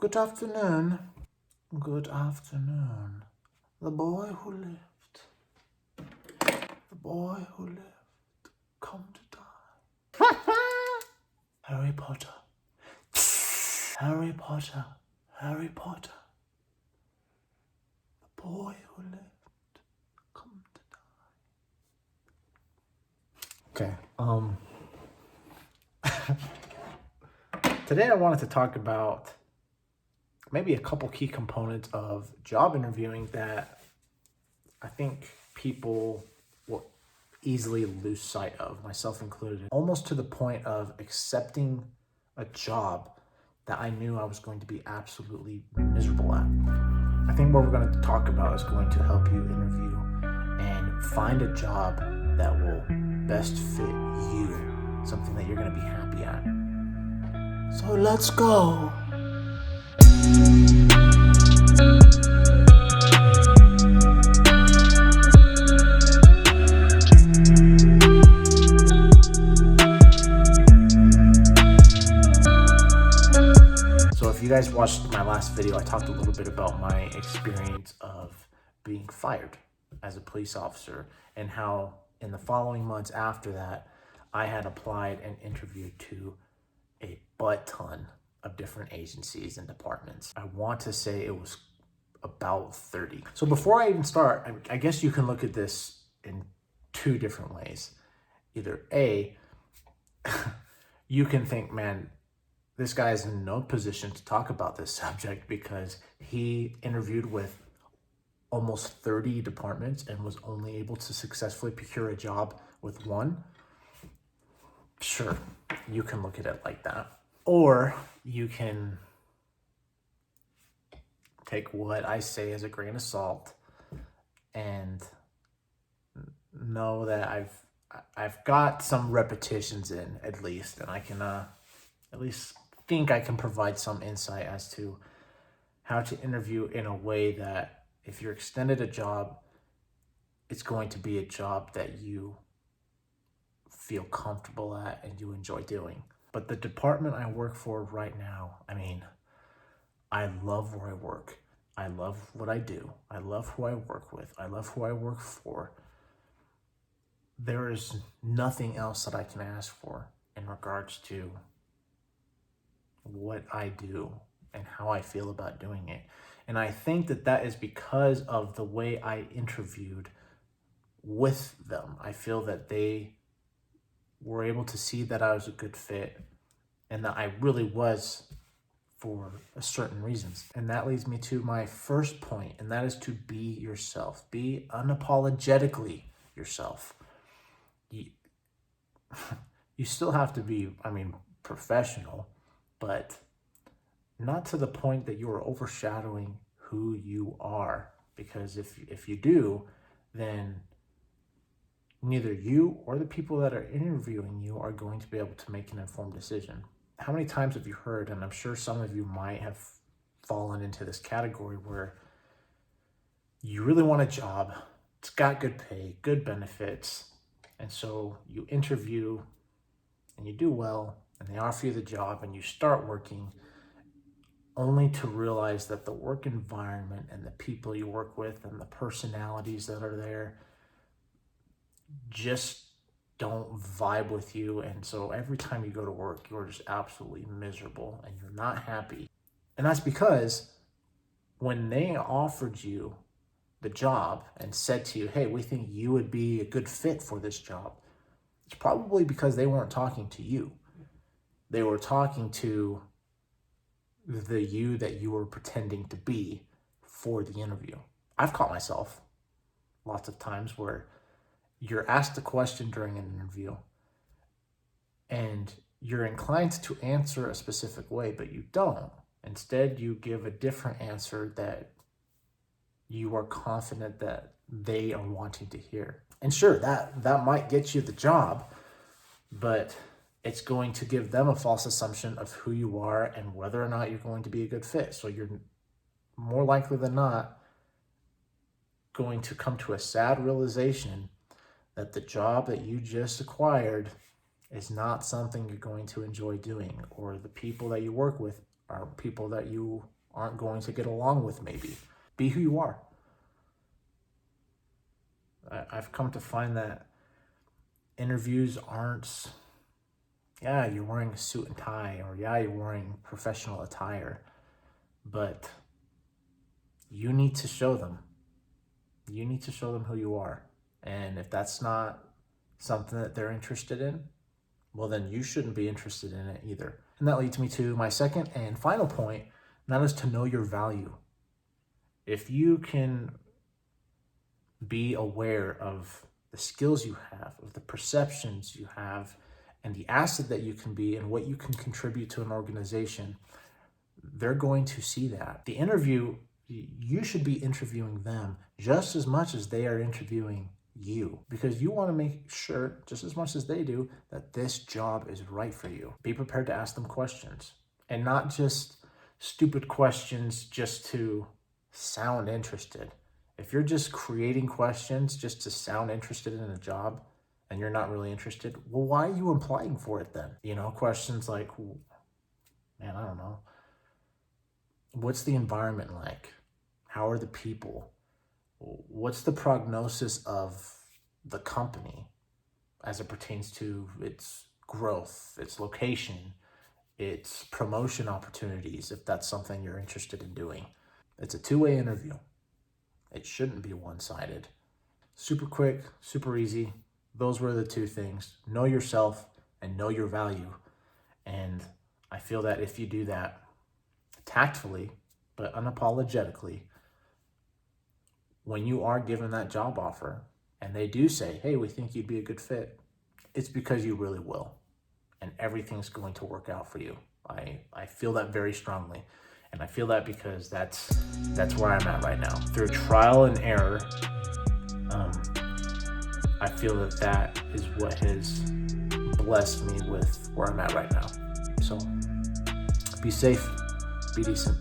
Good afternoon. Good afternoon. The boy who lived. The boy who lived. Come to die. Harry Potter. Harry Potter. Harry Potter. The boy who lived. Come to die. Okay. Today I wanted to talk about maybe a couple key components of job interviewing that I think people will easily lose sight of, myself included, almost to the point of accepting a job that I knew I was going to be absolutely miserable at. I think what we're going to talk about is going to help you interview and find a job that will best fit you, something that you're going to be happy at. So let's go. So if you guys watched my last video, I talked a little bit about my experience of being fired as a police officer and how in the following months after that, I had applied and interviewed to a butt ton of different agencies and departments. I want to say it was about 30. So before I even start, I guess you can look at this in two different ways. Either A, you can think, man, this guy is in no position to talk about this subject because he interviewed with almost 30 departments and was only able to successfully procure a job with one. Sure, you can look at it like that. Or you can take what I say as a grain of salt and know that I've got some repetitions in at least, and I can at least think I can provide some insight as to how to interview in a way that if you're extended a job, it's going to be a job that you feel comfortable at and you enjoy doing. But the department I work for right now, I mean, I love where I work. I love what I do. I love who I work with. I love who I work for. There is nothing else that I can ask for in regards to what I do and how I feel about doing it. And I think that that is because of the way I interviewed with them. I feel that they were able to see that I was a good fit and that I really was for certain reasons. And that leads me to my first point, and that is to be yourself. Be unapologetically yourself. You still have to be, professional, but not to the point that you are overshadowing who you are. Because if you do, then neither you or the people that are interviewing you are going to be able to make an informed decision. How many times have you heard, and I'm sure some of you might have fallen into this category, where you really want a job, it's got good pay, good benefits, and so you interview and you do well, and they offer you the job and you start working, only to realize that the work environment and the people you work with and the personalities that are there just don't vibe with you. And so every time you go to work, you're just absolutely miserable and you're not happy. And that's because when they offered you the job and said to you, hey, we think you would be a good fit for this job, it's probably because they weren't talking to you. They were talking to the you that you were pretending to be for the interview. I've caught myself lots of times where you're asked a question during an interview and you're inclined to answer a specific way, but you don't. Instead, you give a different answer that you are confident that they are wanting to hear. And sure, that might get you the job, but it's going to give them a false assumption of who you are and whether or not you're going to be a good fit. So you're more likely than not going to come to a sad realization that the job that you just acquired is not something you're going to enjoy doing, or the people that you work with are people that you aren't going to get along with maybe. Be who you are. I've come to find that interviews aren't, yeah, you're wearing a suit and tie, or yeah, you're wearing professional attire, but you need to show them. You need to show them who you are. And if that's not something that they're interested in, well, then you shouldn't be interested in it either. And that leads me to my second and final point, and that is to know your value. If you can be aware of the skills you have, of the perceptions you have, and the asset that you can be and what you can contribute to an organization, they're going to see that. The interview, you should be interviewing them just as much as they are interviewing you, because you want to make sure, just as much as they do, that this job is right for you. Be prepared to ask them questions, and not just stupid questions just to sound interested. If you're just creating questions just to sound interested in a job and you're not really interested, well, why are you applying for it then? Questions like, man, I don't know. What's the environment like? How are the people? What's the prognosis of the company as it pertains to its growth, its location, its promotion opportunities, if that's something you're interested in doing? It's a two-way interview. It shouldn't be one-sided. Super quick, super easy. Those were the two things. Know yourself and know your value. And I feel that if you do that tactfully, but unapologetically, when you are given that job offer and they do say, hey, we think you'd be a good fit, it's because you really will. And everything's going to work out for you. I feel that very strongly. And I feel that because that's where I'm at right now. Through trial and error, I feel that is what has blessed me with where I'm at right now. So be safe, be decent.